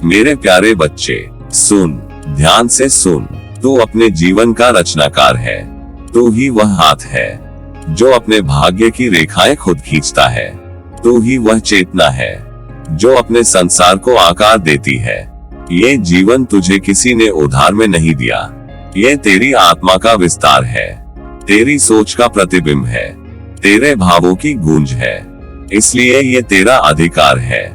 मेरे प्यारे बच्चे, सुन, ध्यान से सुन। तू अपने जीवन का रचनाकार है। तू ही वह हाथ है जो अपने भाग्य की रेखाएं खुद खींचता है। तू ही वह चेतना है जो अपने संसार को आकार देती है। ये जीवन तुझे किसी ने उधार में नहीं दिया। ये तेरी आत्मा का विस्तार है, तेरी सोच का प्रतिबिंब है, तेरे भावों की गूंज है। इसलिए ये तेरा अधिकार है,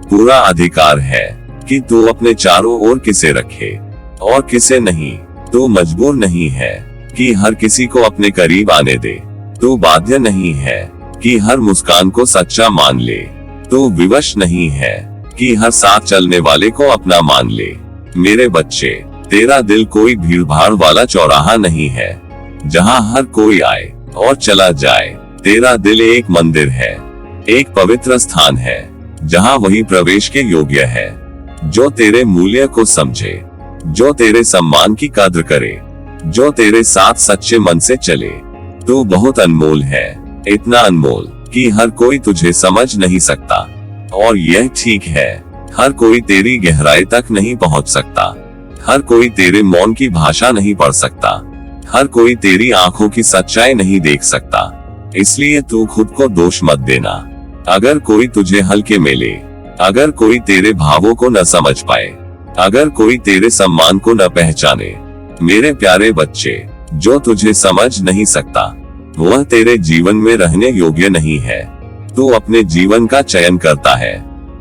पूरा अधिकार है कि तू अपने चारों ओर किसे रखे और किसे नहीं। तू मजबूर नहीं है कि हर किसी को अपने करीब आने दे। तू बाध्य नहीं है कि हर मुस्कान को सच्चा मान ले। तू विवश नहीं है कि हर साथ चलने वाले को अपना मान ले। मेरे बच्चे, तेरा दिल कोई भीड़ भाड़ वाला चौराहा नहीं है जहां हर कोई आए और चला जाए। तेरा दिल एक मंदिर है, एक पवित्र स्थान है जहां वही प्रवेश के योग्य है जो तेरे मूल्य को समझे, जो तेरे सम्मान की कद्र करे, जो तेरे साथ सच्चे मन से चले। तू बहुत अनमोल है, इतना अनमोल कि हर कोई तुझे समझ नहीं सकता। और यह ठीक है, हर कोई तेरी गहराई तक नहीं पहुंच सकता। हर कोई तेरे मौन की भाषा नहीं पढ़ सकता। हर कोई तेरी आंखों की सच्चाई नहीं देख सकता। इसलिए तू खुद को दोष मत देना अगर कोई तुझे हल्के में ले, अगर कोई तेरे भावों को न समझ पाए, अगर कोई तेरे सम्मान को न पहचाने। मेरे प्यारे बच्चे, जो तुझे समझ नहीं सकता वह तेरे जीवन में रहने योग्य नहीं है। तू अपने जीवन का चयन करता है।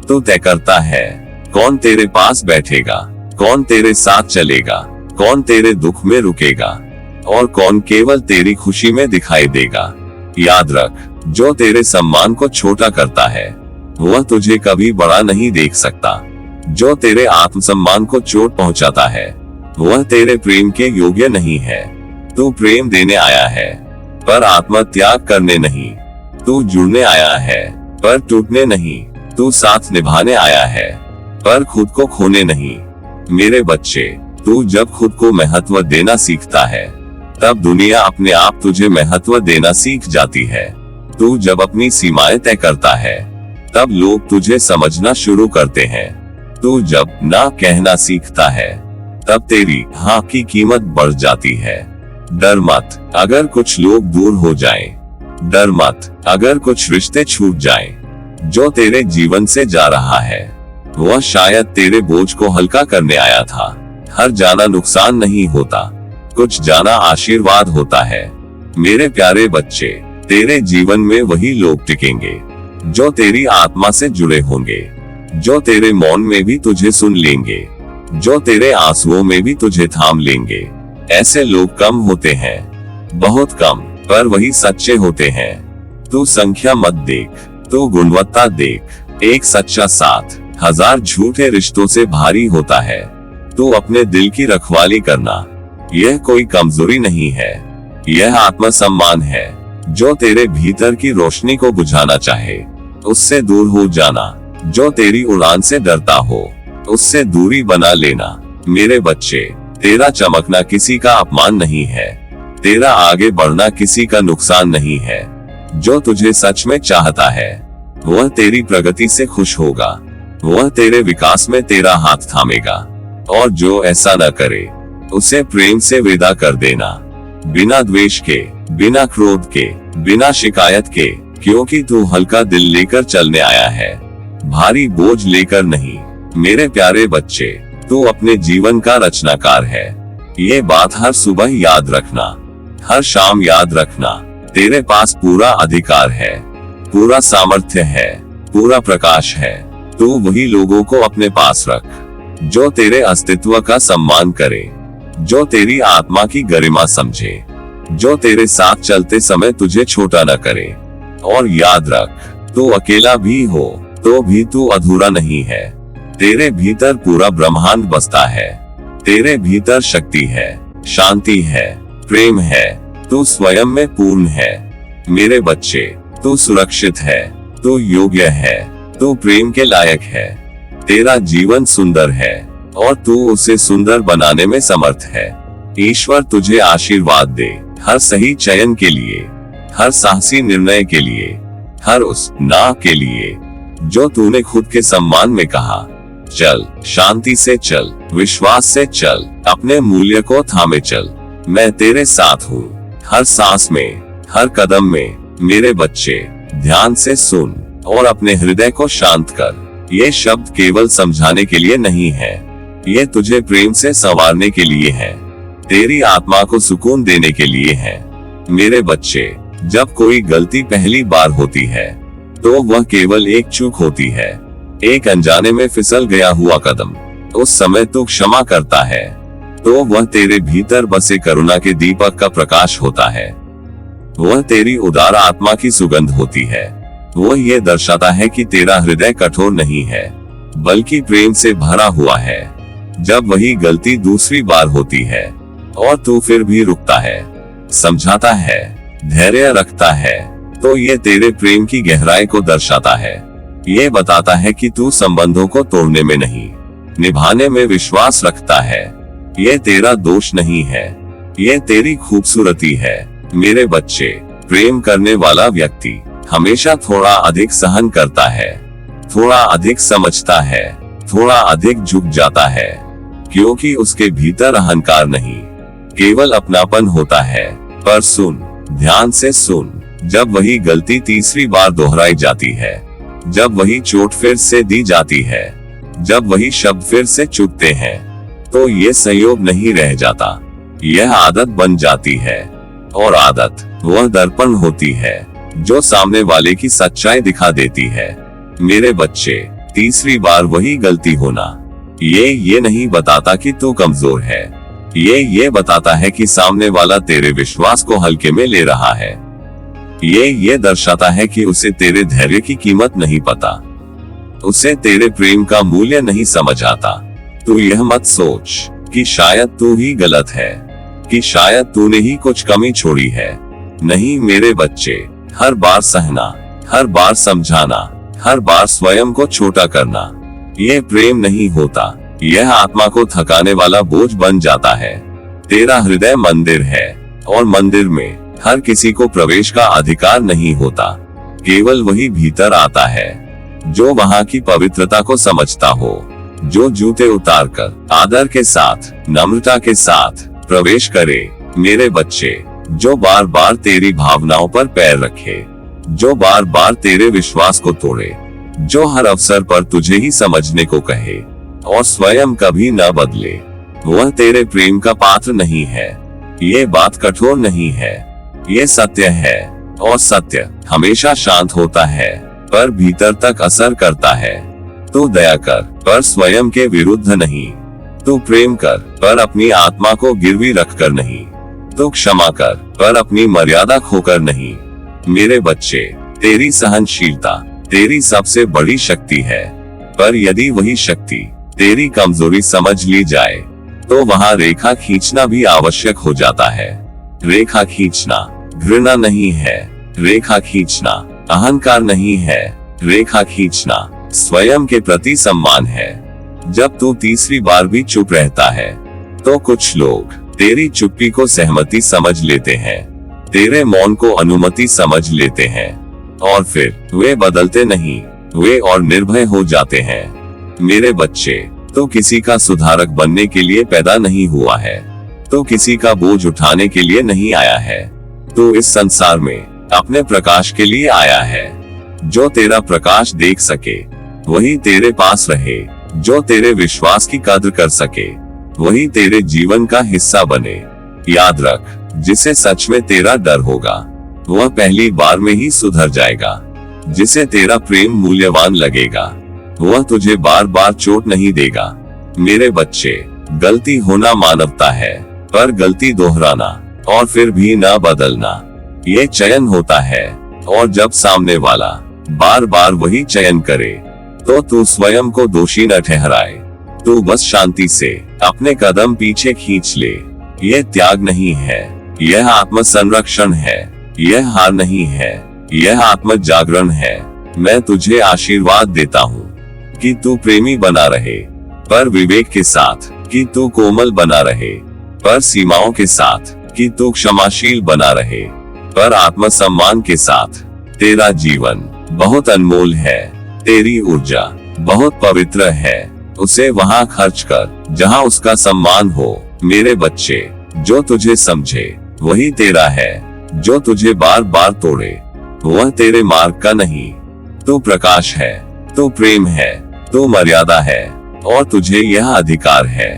तू तय करता है कौन तेरे पास बैठेगा, कौन तेरे साथ चलेगा, कौन तेरे दुख में रुकेगा और कौन केवल तेरी खुशी में दिखाई देगा। याद रख, जो तेरे सम्मान को छोटा करता है वह तुझे कभी बड़ा नहीं देख सकता। जो तेरे आत्मसम्मान को चोट पहुंचाता है वह तेरे प्रेम के योग्य नहीं है। तू प्रेम देने आया है पर आत्मत्याग करने नहीं। तू जुड़ने आया है पर टूटने नहीं। तू साथ निभाने आया है पर खुद को खोने नहीं। मेरे बच्चे, तू जब खुद को महत्व देना सीखता है तब दुनिया अपने आप तुझे महत्व देना सीख जाती है। तू जब अपनी सीमाएं तय करता है तब लोग तुझे समझना शुरू करते हैं। तू जब ना कहना सीखता है तब तेरी हाँ की कीमत बढ़ जाती है। डर मत अगर कुछ लोग दूर हो जाएं। डर मत अगर कुछ रिश्ते छूट जाएं। जो तेरे जीवन से जा रहा है वह शायद तेरे बोझ को हल्का करने आया था। हर जाना नुकसान नहीं होता, कुछ जाना आशीर्वाद होता है। मेरे प्यारे बच्चे, तेरे जीवन में वही लोग टिकेंगे जो तेरी आत्मा से जुड़े होंगे, जो तेरे मौन में भी तुझे सुन लेंगे, जो तेरे आंसुओं में भी तुझे थाम लेंगे। ऐसे लोग कम होते हैं, बहुत कम, पर वही सच्चे होते हैं। तू संख्या मत देख, तू गुणवत्ता देख। एक सच्चा साथ 1000 झूठे रिश्तों से भारी होता है। तू अपने दिल की रखवाली करना, यह कोई कमजोरी नहीं है, यह आत्मसम्मान है। जो तेरे भीतर की रोशनी को बुझाना चाहे उससे दूर हो जाना। जो तेरी उड़ान से डरता हो उससे दूरी बना लेना। मेरे बच्चे, तेरा चमकना किसी का अपमान नहीं है, तेरा आगे बढ़ना किसी का नुकसान नहीं है। जो तुझे सच में चाहता है वह तेरी प्रगति से खुश होगा, वह तेरे विकास में तेरा हाथ थामेगा। और जो ऐसा न करे उसे प्रेम से विदा कर देना, बिना द्वेष के, बिना क्रोध के, बिना शिकायत के, क्योंकि तू हल्का दिल लेकर चलने आया है, भारी बोझ लेकर नहीं। मेरे प्यारे बच्चे, तू अपने जीवन का रचनाकार है। ये बात हर सुबह याद रखना, हर शाम याद रखना। तेरे पास पूरा अधिकार है, पूरा सामर्थ्य है, पूरा प्रकाश है। तू वही लोगों को अपने पास रख जो तेरे अस्तित्व का सम्मान करे, जो तेरी आत्मा की गरिमा समझे, जो तेरे साथ चलते समय तुझे छोटा न करे। और याद रख, तू अकेला भी हो तो भी तू अधूरा नहीं है। तेरे भीतर पूरा ब्रह्मांड बसता है। तेरे भीतर शक्ति है, शांति है, प्रेम है। तू स्वयं में पूर्ण है। मेरे बच्चे, तू सुरक्षित है, तू योग्य है, तू प्रेम के लायक है। तेरा जीवन सुंदर है और तू उसे सुंदर बनाने में समर्थ है। ईश्वर तुझे आशीर्वाद दे, हर सही चयन के लिए, हर साहसी निर्णय के लिए, हर उस ना के लिए जो तूने खुद के सम्मान में कहा। चल, शांति से चल, विश्वास से चल, अपने मूल्य को थामे चल। मैं तेरे साथ हूँ, हर सांस में, हर कदम में। मेरे बच्चे, ध्यान से सुन और अपने हृदय को शांत कर। ये शब्द केवल समझाने के लिए नहीं है, ये तुझे प्रेम से संवारने के लिए है, तेरी आत्मा को सुकून देने के लिए है। मेरे बच्चे, जब कोई गलती पहली बार होती है तो वह केवल एक चूक होती है, एक अनजाने में फिसल गया हुआ कदम। उस समय तू क्षमा करता है तो वह तेरे भीतर बसे करुणा के दीपक का प्रकाश होता है। वह तेरी उदार आत्मा की सुगंध होती है। वह ये दर्शाता है कि तेरा हृदय कठोर नहीं है, बल्कि प्रेम से भरा हुआ है। जब वही गलती दूसरी बार होती है और तू फिर भी रुकता है, समझाता है, धैर्य रखता है, तो ये तेरे प्रेम की गहराई को दर्शाता है। ये बताता है कि तू संबंधों को तोड़ने में नहीं, निभाने में विश्वास रखता है। ये तेरा दोष नहीं है, ये तेरी खूबसूरती है। मेरे बच्चे, प्रेम करने वाला व्यक्ति हमेशा थोड़ा अधिक सहन करता है, थोड़ा अधिक समझता है, थोड़ा अधिक झुक जाता है, क्योंकि उसके भीतर अहंकार नहीं, केवल अपनापन होता है। पर सुन, ध्यान से सुन, जब वही गलती तीसरी बार दोहराई जाती है, जब वही चोट फिर से दी जाती है, जब वही शब्द फिर से चुभते हैं, तो ये संयोग नहीं रह जाता, यह आदत बन जाती है। और आदत वह दर्पण होती है जो सामने वाले की सच्चाई दिखा देती है। मेरे बच्चे, तीसरी बार वही गलती होना ये नहीं बताता कि तू कमजोर है, ये बताता है कि सामने वाला तेरे विश्वास को हल्के में ले रहा है। ये दर्शाता है कि उसे तेरे धैर्य की कीमत नहीं पता, उसे तेरे प्रेम का मूल्य नहीं समझ आता। तू यह मत सोच कि शायद तू ही गलत है, कि शायद तूने ही कुछ कमी छोड़ी है। नहीं मेरे बच्चे, हर बार सहना, हर बार समझाना, हर बार स्वयं को छोटा करना, यह प्रेम नहीं होता, यह आत्मा को थकाने वाला बोझ बन जाता है। तेरा हृदय मंदिर है और मंदिर में हर किसी को प्रवेश का अधिकार नहीं होता, केवल वही भीतर आता है जो वहां की पवित्रता को समझता हो, जो जूते उतारकर आदर के साथ, नम्रता के साथ प्रवेश करे। मेरे बच्चे, जो बार बार तेरी भावनाओं पर पैर रखे, जो बार बार तेरे विश्वास को तोड़े, जो हर अवसर पर तुझे ही समझने को कहे और स्वयं कभी न बदले, वह तेरे प्रेम का पात्र नहीं है। ये बात कठोर नहीं है, ये सत्य है, और सत्य हमेशा शांत होता है पर भीतर तक असर करता है। तू दया कर पर स्वयं के विरुद्ध नहीं, तू प्रेम कर पर अपनी आत्मा को गिरवी रखकर नहीं, तू क्षमा कर पर अपनी मर्यादा खोकर नहीं। मेरे बच्चे, तेरी सहनशीलता तेरी सबसे बड़ी शक्ति है, पर यदि वही शक्ति तेरी कमजोरी समझ ली जाए तो वहाँ रेखा खींचना भी आवश्यक हो जाता है। रेखा खींचना घृणा नहीं है, रेखा खींचना अहंकार नहीं है, रेखा खींचना स्वयं के प्रति सम्मान है। जब तू तीसरी बार भी चुप रहता है तो कुछ लोग तेरी चुप्पी को सहमति समझ लेते हैं, तेरे मौन को अनुमति समझ लेते हैं, और फिर वे बदलते नहीं, वे और निर्भय हो जाते हैं। मेरे बच्चे, तो किसी का सुधारक बनने के लिए पैदा नहीं हुआ है, तो किसी का बोझ उठाने के लिए नहीं आया है, तो इस संसार में अपने प्रकाश के लिए आया है। जो तेरा प्रकाश देख सके वही तेरे पास रहे, जो तेरे विश्वास की कद्र कर सके वही तेरे जीवन का हिस्सा बने। याद रख, जिसे सच में तेरा डर होगा वह पहली बार में ही सुधर जाएगा। जिसे तेरा प्रेम मूल्यवान लगेगा वह तुझे बार बार चोट नहीं देगा। मेरे बच्चे, गलती होना मानवता है, पर गलती दोहराना और फिर भी न बदलना ये चयन होता है। और जब सामने वाला बार बार वही चयन करे तो तू स्वयं को दोषी न ठहराए, तू बस शांति से अपने कदम पीछे खींच ले। यह त्याग नहीं है, यह आत्म संरक्षण है, यह हार नहीं है, यह आत्म जागरण है। मैं तुझे आशीर्वाद देता हूँ कि तू प्रेमी बना रहे, पर विवेक के साथ, कि तू कोमल बना रहे, पर सीमाओं के साथ, कि तू क्षमाशील बना रहे, पर आत्मसम्मान के साथ। तेरा जीवन बहुत अनमोल है, तेरी ऊर्जा बहुत पवित्र है, उसे वहां खर्च कर जहां उसका सम्मान हो। मेरे बच्चे, जो तुझे समझे वही तेरा है, जो तुझे बार बार तोड़े वह तेरे मार्ग का नहीं। तू प्रकाश है, तू प्रेम है, तू मर्यादा है, और तुझे यह अधिकार है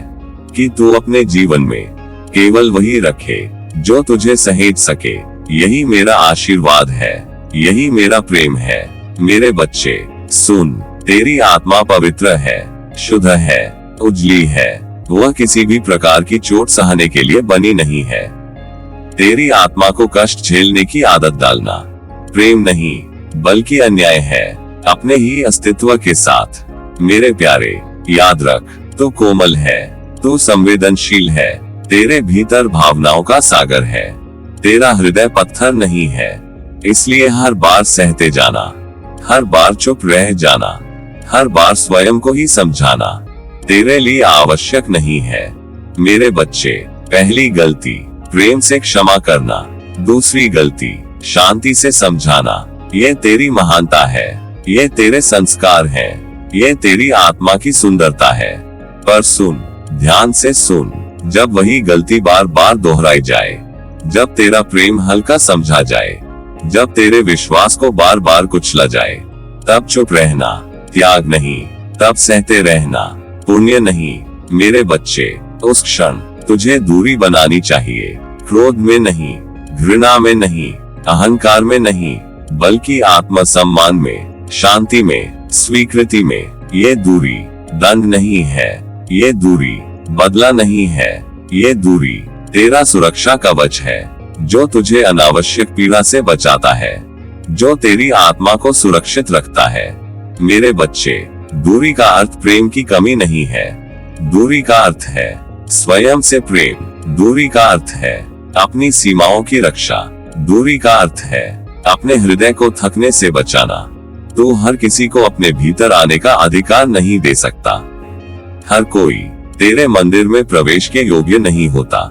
कि तू अपने जीवन में केवल वही रखे जो तुझे सहेज सके। यही मेरा आशीर्वाद है, यही मेरा प्रेम है। मेरे बच्चे सुन, तेरी आत्मा पवित्र है, शुद्ध है, उजली है। वह किसी भी प्रकार की चोट सहने के लिए बनी नहीं है। तेरी आत्मा को कष्ट झेलने की आदत डालना प्रेम नहीं बल्कि अन्याय है अपने ही अस्तित्व के साथ। मेरे प्यारे, याद रख, तू कोमल है, तू संवेदनशील है, तेरे भीतर भावनाओं का सागर है। तेरा हृदय पत्थर नहीं है, इसलिए हर बार सहते जाना, हर बार चुप रह जाना, हर बार स्वयं को ही समझाना तेरे लिए आवश्यक नहीं है। मेरे बच्चे, पहली गलती प्रेम से क्षमा करना, दूसरी गलती शांति से समझाना, ये तेरी महानता है, ये तेरे संस्कार हैं, ये तेरी आत्मा की सुंदरता है। पर सुन, ध्यान से सुन, जब वही गलती बार बार दोहराई जाए, जब तेरा प्रेम हल्का समझा जाए, जब तेरे विश्वास को बार बार कुचला जाए, तब चुप रहना, त्याग नहीं, तब सहते रहना, पुण्य नहीं। मेरे बच्चे, उस क्षण तुझे दूरी बनानी चाहिए, क्रोध में नहीं, घृणा में नहीं, अहंकार में नहीं, बल्कि आत्मसम्मान में, शांति में, स्वीकृति में। ये दूरी दंड नहीं है, ये दूरी बदला नहीं है, ये दूरी तेरा सुरक्षा कवच है, जो तुझे अनावश्यक पीड़ा से बचाता है, जो तेरी आत्मा को सुरक्षित रखता है। मेरे बच्चे, दूरी का अर्थ प्रेम की कमी नहीं है, दूरी का अर्थ है स्वयं से प्रेम। दूरी का अर्थ है अपनी सीमाओं की रक्षा, दूरी का अर्थ है अपने हृदय को थकने से बचाना। तू हर किसी को अपने भीतर आने का अधिकार नहीं दे सकता। हर कोई तेरे मंदिर में प्रवेश के योग्य नहीं होता।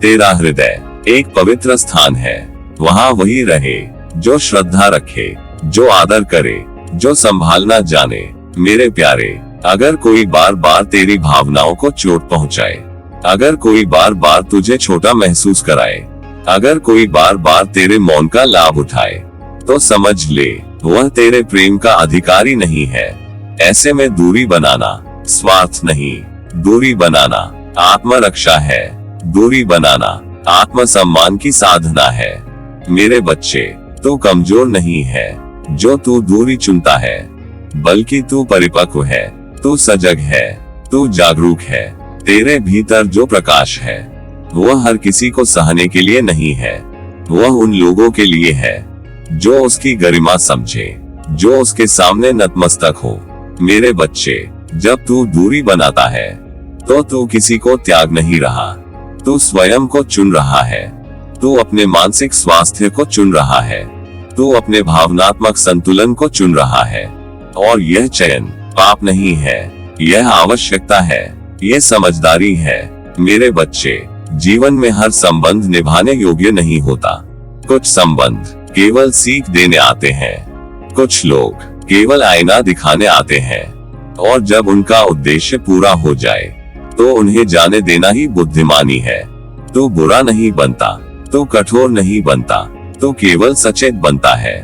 तेरा हृदय एक पवित्र स्थान है, वहां वही रहे जो श्रद्धा रखे, जो आदर करे, जो संभालना जाने। मेरे प्यारे, अगर कोई बार बार तेरी भावनाओं को चोट पहुंचाए, अगर कोई बार बार तुझे छोटा महसूस कराए, अगर कोई बार बार तेरे मौन का लाभ उठाए, तो समझ ले वह तेरे प्रेम का अधिकारी नहीं है। ऐसे में दूरी बनाना स्वार्थ नहीं, दूरी बनाना आत्मरक्षा है, दूरी बनाना आत्मसम्मान की साधना है। मेरे बच्चे, तू कमजोर नहीं है जो तू दूरी चुनता है, बल्कि तू परिपक्व है, तू सजग है, तू जागरूक है। तेरे भीतर जो प्रकाश है वह हर किसी को सहने के लिए नहीं है, वह उन लोगों के लिए है जो उसकी गरिमा समझे, जो उसके सामने नतमस्तक हो। मेरे बच्चे, जब तू दूरी बनाता है तो तू किसी को त्याग नहीं रहा, तू स्वयं को चुन रहा है, तू अपने मानसिक स्वास्थ्य को चुन रहा है, तू अपने भावनात्मक संतुलन को चुन रहा है। और यह चयन पाप नहीं है, यह आवश्यकता है, यह समझदारी है। मेरे बच्चे, जीवन में हर संबंध निभाने योग्य नहीं होता। कुछ संबंध केवल सीख देने आते हैं, कुछ लोग केवल आईना दिखाने आते हैं, और जब उनका उद्देश्य पूरा हो जाए तो उन्हें जाने देना ही बुद्धिमानी है। तू बुरा नहीं बनता, तू कठोर नहीं बनता, तू केवल सचेत बनता है।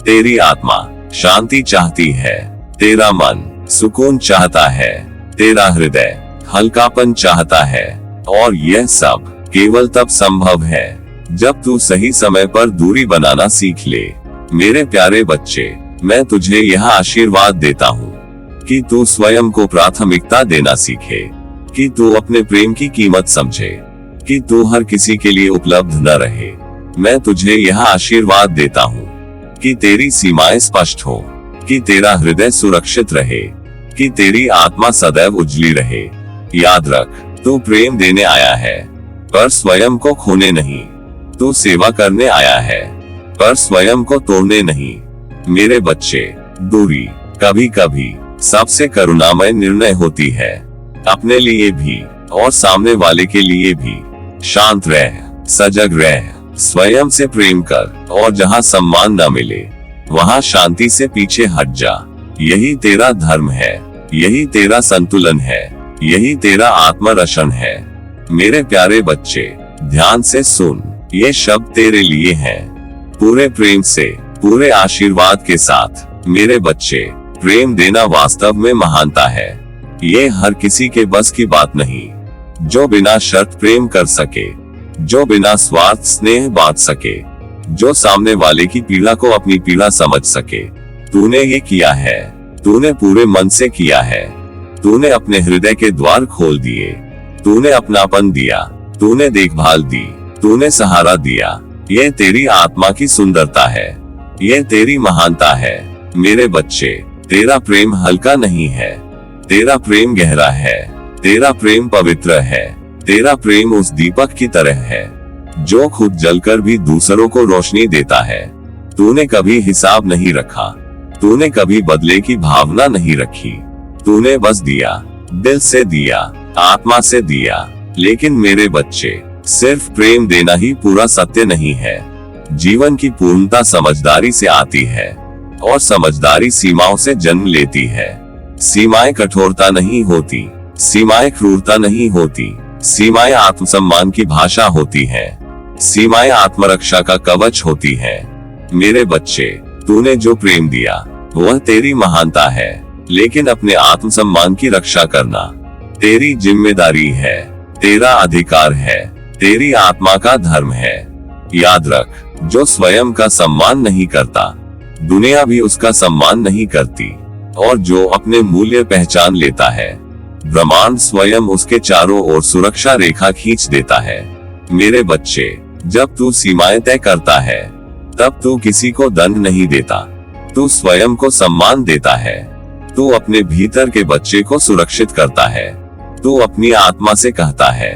तेरी आत्मा शांति चाहती है, तेरा मन सुकून चाहता है, तेरा हृदय हल्कापन चाहता है, और यह सब केवल तब संभव है जब तू सही समय पर दूरी बनाना सीख ले। मेरे प्यारे बच्चे, मैं तुझे यह आशीर्वाद देता हूँ कि तू स्वयं को प्राथमिकता देना सीखे, कि तू अपने प्रेम की कीमत समझे, कि तू हर किसी के लिए उपलब्ध न रहे। मैं तुझे यह आशीर्वाद देता हूँ कि तेरी सीमाएं स्पष्ट हो, कि तेरा हृदय सुरक्षित रहे, कि तेरी आत्मा सदैव उजली रहे। याद रख, तू प्रेम देने आया है पर स्वयं को खोने नहीं, तू सेवा करने आया है पर स्वयं को तोड़ने नहीं। मेरे बच्चे, दूरी कभी कभी सबसे करुणामय निर्णय होती है, अपने लिए भी और सामने वाले के लिए भी। शांत रह, सजग रह, स्वयं से प्रेम कर, और जहाँ सम्मान न मिले वहाँ शांति से पीछे हट जा। यही तेरा धर्म है, यही तेरा संतुलन है, यही तेरा आत्मरक्षण है। मेरे प्यारे बच्चे, ध्यान से सुन, ये शब्द तेरे लिए हैं, पूरे प्रेम से, पूरे आशीर्वाद के साथ। मेरे बच्चे, प्रेम देना वास्तव में महानता है। ये हर किसी के बस की बात नहीं, जो बिना शर्त प्रेम कर सके, जो बिना स्वार्थ स्नेह बांट सके, जो सामने वाले की पीड़ा को अपनी पीड़ा समझ सके। तूने ये किया है, तूने पूरे मन से किया है, तूने अपने हृदय के द्वार खोल दिए, तूने अपनापन दिया, तूने देखभाल दी, तूने सहारा दिया। ये तेरी आत्मा की सुंदरता है, ये तेरी महानता है। मेरे बच्चे, तेरा प्रेम हल्का नहीं है, तेरा प्रेम गहरा है, तेरा प्रेम पवित्र है, तेरा प्रेम उस दीपक की तरह है जो खुद जलकर भी दूसरों को रोशनी देता है। तूने कभी हिसाब नहीं रखा, तूने कभी बदले की भावना नहीं रखी, तूने बस दिया, दिल से दिया, आत्मा से दिया। लेकिन मेरे बच्चे, सिर्फ प्रेम देना ही पूरा सत्य नहीं है। जीवन की पूर्णता समझदारी से आती है, और समझदारी सीमाओं से जन्म लेती है। सीमाएं कठोरता नहीं होती, सीमाएं क्रूरता नहीं होती, सीमाएं आत्मसम्मान की भाषा होती हैं, सीमाएं आत्मरक्षा का कवच होती हैं। मेरे बच्चे, तूने जो प्रेम दिया वह तेरी महानता है, लेकिन अपने आत्मसम्मान की रक्षा करना तेरी जिम्मेदारी है, तेरा अधिकार है, तेरी आत्मा का धर्म है। याद रख, जो स्वयं का सम्मान नहीं करता, दुनिया भी उसका सम्मान नहीं करती, और जो अपने मूल्य पहचान लेता है, ब्रह्मांड स्वयं उसके चारों ओर सुरक्षा रेखा खींच देता है। मेरे बच्चे, जब तू सीमाएं तय करता है, तब तू किसी को दंड नहीं देता, तू स्वयं को सम्मान देता है। तू अपने भीतर के बच्चे को सुरक्षित करता है, तू अपनी आत्मा से कहता है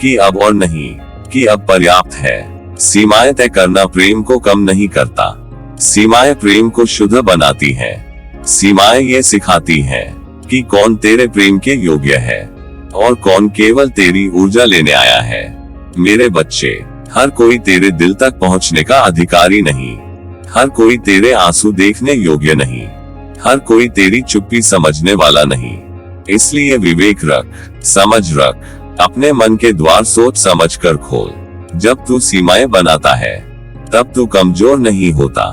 कि अब और नहीं, कि अब पर्याप्त है। सीमाएं तय करना प्रेम को कम नहीं करता, सीमाएं प्रेम को शुद्ध बनाती हैं। सीमाएं ये सिखाती हैं कि कौन तेरे प्रेम के योग्य है और कौन केवल तेरी ऊर्जा लेने आया है। मेरे बच्चे, हर कोई तेरे दिल तक पहुंचने का अधिकारी नहीं, हर कोई तेरे आंसू देखने योग्य नहीं, हर कोई तेरी चुप्पी समझने वाला नहीं। इसलिए विवेक रख, समझ रख, अपने मन के द्वार सोच समझ कर खोल। जब तू सीमाएं बनाता है, तब तू कमजोर नहीं होता,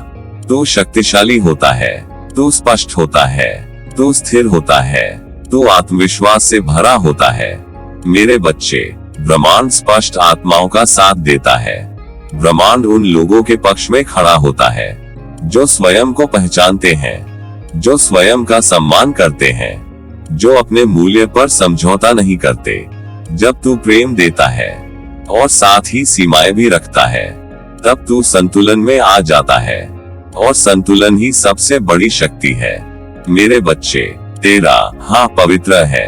तू शक्तिशाली होता है, तू स्पष्ट होता है, तू स्थिर होता है, तू आत्मविश्वास से भरा होता है। मेरे बच्चे, ब्रह्मांड स्पष्ट आत्माओं का साथ देता है। ब्रह्मांड उन लोगों के पक्ष में खड़ा होता है जो स्वयं को पहचानते हैं, जो स्वयं का सम्मान करते हैं, जो अपने मूल्य पर समझौता नहीं करते। जब तू प्रेम देता है और साथ ही सीमाएं भी रखता है, तब तू संतुलन में आ जाता है, और संतुलन ही सबसे बड़ी शक्ति है। मेरे बच्चे, तेरा हाँ पवित्र है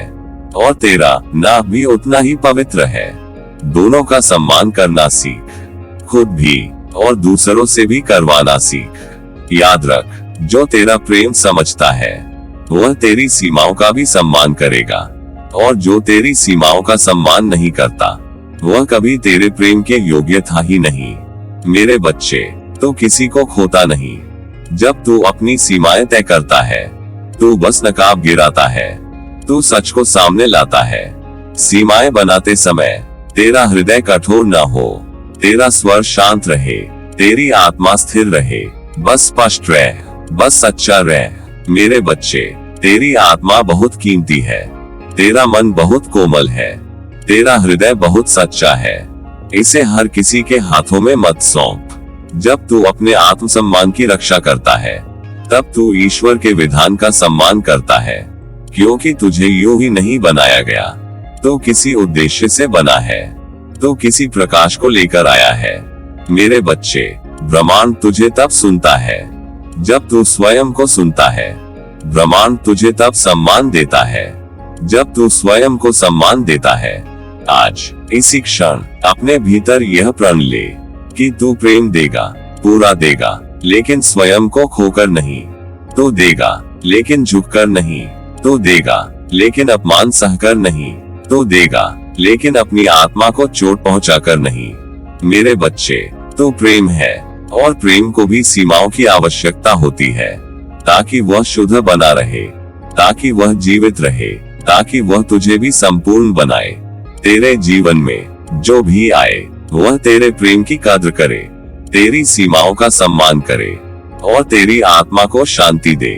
और तेरा ना भी उतना ही पवित्र है। दोनों का सम्मान करना सीख, खुद भी और दूसरों से भी करवाना सीख। याद रख, जो तेरा प्रेम समझता है वह तेरी सीमाओं का भी सम्मान करेगा, और जो तेरी सीमाओं का सम्मान नहीं करता वह कभी तेरे प्रेम के योग्य था ही नहीं। मेरे बच्चे, तू किसी को खोता नहीं। जब तू अपनी सीमाएं तय करता है, तू बस नकाब गिराता है, तू सच को सामने लाता है। सीमाएं बनाते समय तेरा हृदय कठोर न हो, तेरा स्वर शांत रहे, तेरी आत्मा स्थिर रहे। बस स्पष्ट रह, बस सच्चा रह। मेरे बच्चे, तेरी आत्मा बहुत कीमती है, तेरा मन बहुत कोमल है, तेरा हृदय बहुत सच्चा है। इसे हर किसी के हाथों में मत सौंप। जब तू अपने आत्मसम्मान की रक्षा करता है, तब तू ईश्वर के विधान का सम्मान करता है, क्योंकि तुझे यूं ही नहीं बनाया गया, तो किसी उद्देश्य से बना है, तो किसी प्रकाश को लेकर आया है। मेरे बच्चे, ब्रह्मांड तुझे तब सुनता है जब तू स्वयं को सुनता है। ब्रह्मांड तुझे तब सम्मान देता है जब तू स्वयं को सम्मान देता है। आज इसी क्षण अपने भीतर यह प्रण ले कि तू प्रेम देगा, पूरा देगा, लेकिन स्वयं को खोकर नहीं। तू देगा लेकिन झुककर नहीं, तू देगा लेकिन अपमान सहकर नहीं, तू देगा लेकिन अपनी आत्मा को चोट पहुंचाकर नहीं। मेरे बच्चे, तू प्रेम है, और प्रेम को भी सीमाओं की आवश्यकता होती है, ताकि वह शुद्ध बना रहे, ताकि वह जीवित रहे, ताकि वह तुझे भी संपूर्ण बनाए। तेरे जीवन में जो भी आए वह तेरे प्रेम की कद्र करे, तेरी सीमाओं का सम्मान करे और तेरी आत्मा को शांति दे।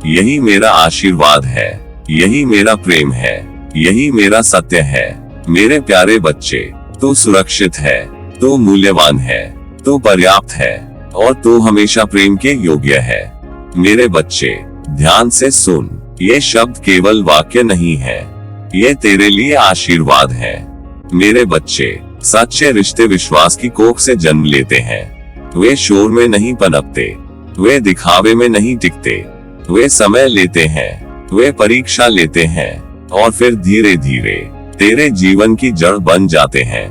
यही मेरा आशीर्वाद है, यही मेरा प्रेम है, यही मेरा सत्य है। मेरे प्यारे बच्चे, तू सुरक्षित है, तू मूल्यवान है, तू पर्याप्त है और तू हमेशा प्रेम के योग्य है। मेरे बच्चे, ध्यान से सुन, ये शब्द केवल वाक्य नहीं है, ये तेरे लिए आशीर्वाद है। मेरे बच्चे, सच्चे रिश्ते विश्वास की कोख से जन्म लेते हैं। वे शोर में नहीं पनपते, वे दिखावे में नहीं टिकते, वे समय लेते हैं, वे परीक्षा लेते हैं और फिर धीरे धीरे तेरे जीवन की जड़ बन जाते हैं।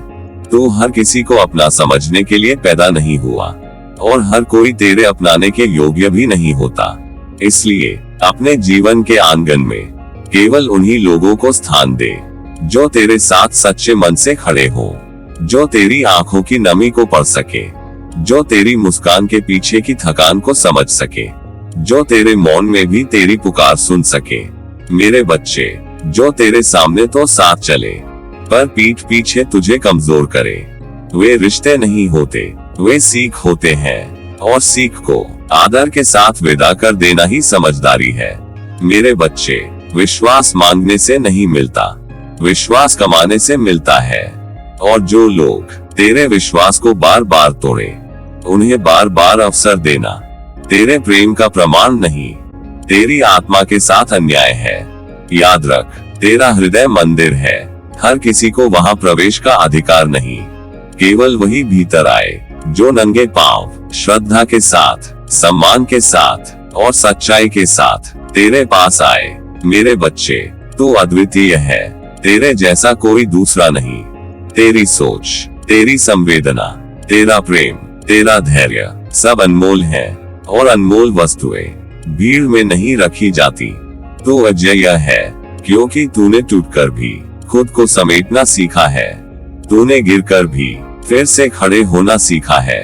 तू हर किसी को अपना समझने के लिए पैदा नहीं हुआ और हर कोई तेरे अपनाने के योग्य भी नहीं होता। इसलिए अपने जीवन के आंगन में केवल उन्हीं लोगों को स्थान दे जो तेरे साथ सच्चे मन से खड़े हो, जो तेरी आंखों की नमी को पढ़ सके, जो तेरी मुस्कान के पीछे की थकान को समझ सके, जो तेरे मौन में भी तेरी पुकार सुन सके। मेरे बच्चे, जो तेरे सामने तो साथ चले पर पीठ पीछे तुझे कमजोर करे, वे रिश्ते नहीं होते, वे सीख होते हैं और सीख को आदर के साथ विदा कर देना ही समझदारी है। मेरे बच्चे, विश्वास मांगने से नहीं मिलता, विश्वास कमाने से मिलता है। और जो लोग तेरे विश्वास को बार बार तोड़े, उन्हें बार बार अवसर देना तेरे प्रेम का प्रमाण नहीं, तेरी आत्मा के साथ अन्याय है। याद रख, तेरा हृदय मंदिर है, हर किसी को वहां प्रवेश का अधिकार नहीं। केवल वही भीतर आए जो नंगे पांव, श्रद्धा के साथ, सम्मान के साथ और सच्चाई के साथ तेरे पास आए। मेरे बच्चे, तू अद्वितीय है, तेरे जैसा कोई दूसरा नहीं। तेरी सोच, तेरी संवेदना, तेरा प्रेम, तेरा धैर्य सब अनमोल है और अनमोल वस्तुएं भीड़ में नहीं रखी जाती। तू अजेय है क्योंकि तूने टूटकर भी खुद को समेटना सीखा है। तूने गिरकर भी फिर से खड़े होना सीखा है।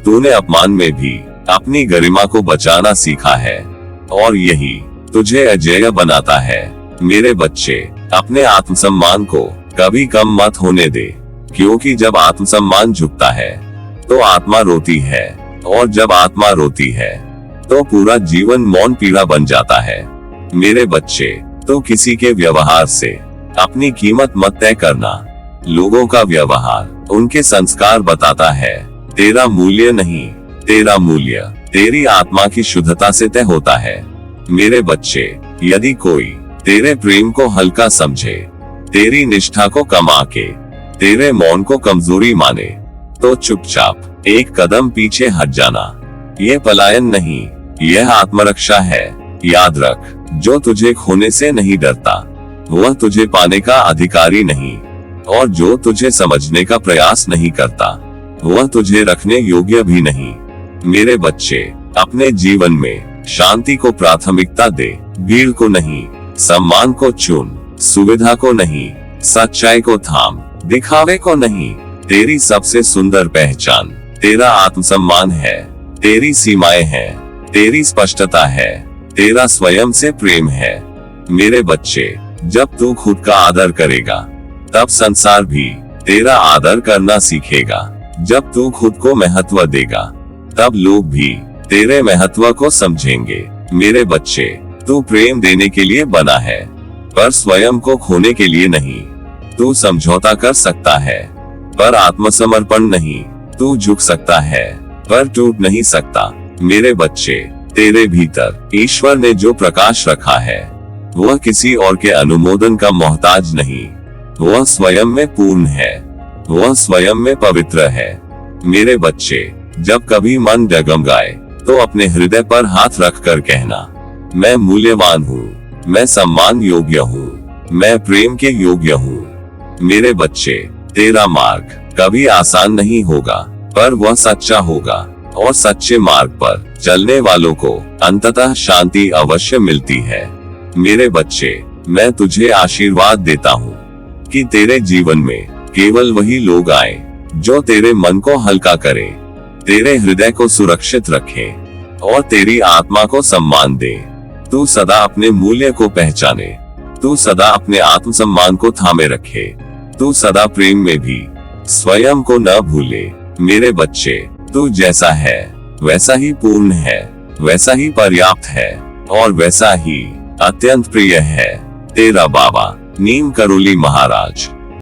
तूने अपमान में भी अपनी गरिमा को बचाना सीखा है और यही तुझे अजेय बनाता है। मेरे बच्चे, अपने आत्मसम्मान को कभी कम मत होने दे, क्योंकि जब आत्मसम्मान झुकता है तो आत्मा रोती है और जब आत्मा रोती है तो पूरा जीवन मौन पीड़ा बन जाता है। मेरे बच्चे, तो किसी के व्यवहार से अपनी कीमत मत तय करना। लोगों का व्यवहार उनके संस्कार बताता है, तेरा मूल्य नहीं। तेरा मूल्य तेरी आत्मा की शुद्धता से तय होता है। मेरे बच्चे, यदि कोई तेरे प्रेम को हल्का समझे, तेरी निष्ठा को कम आके तेरे मौन को कमजोरी माने, तो चुपचाप एक कदम पीछे हट जाना। ये पलायन नहीं, यह आत्मरक्षा है। याद रख, जो तुझे खोने से नहीं डरता वह तुझे पाने का अधिकारी नहीं, और जो तुझे समझने का प्रयास नहीं करता वह तुझे रखने योग्य भी नहीं। मेरे बच्चे, अपने जीवन में शांति को प्राथमिकता दे, भीड़ को नहीं। सम्मान को चुन, सुविधा को नहीं। सच्चाई को थाम, दिखावे को नहीं। तेरी सबसे सुंदर पहचान तेरा आत्मसम्मान है, तेरी सीमाएं हैं, तेरी स्पष्टता है, तेरा स्वयं से प्रेम है। मेरे बच्चे, जब तू खुद का आदर करेगा तब संसार भी तेरा आदर करना सीखेगा। जब तू खुद को महत्व देगा तब लोग भी तेरे महत्व को समझेंगे। मेरे बच्चे, तू प्रेम देने के लिए बना है, पर स्वयं को खोने के लिए नहीं। तू समझौता कर सकता है पर आत्मसमर्पण नहीं। तू झुक सकता है पर टूट नहीं सकता। मेरे बच्चे, तेरे भीतर ईश्वर ने जो प्रकाश रखा है वह किसी और के अनुमोदन का मोहताज नहीं। वह स्वयं में पूर्ण है, वह स्वयं में पवित्र है। मेरे बच्चे, जब कभी मन डगमगाए तो अपने हृदय पर हाथ रखकर कहना, मैं मूल्यवान हूँ, मैं सम्मान योग्य हूँ, मैं प्रेम के योग्य हूँ। मेरे बच्चे, तेरा मार्ग कभी आसान नहीं होगा, पर वह सच्चा होगा और सच्चे मार्ग पर चलने वालों को अंततः शांति अवश्य मिलती है। मेरे बच्चे, मैं तुझे आशीर्वाद देता हूँ कि तेरे जीवन में केवल वही लोग आए जो तेरे मन को हल्का करे, तेरे हृदय को सुरक्षित रखे और तेरी आत्मा को सम्मान दे। तू सदा अपने मूल्य को पहचाने। तू सदा अपने आत्मसम्मान को थामे रखे। तू सदा प्रेम में भी स्वयं को न भूले। मेरे बच्चे, तू जैसा है वैसा ही पूर्ण है, वैसा ही पर्याप्त है और वैसा ही अत्यंत प्रिय है। तेरा बाबा नीम करोली महाराज।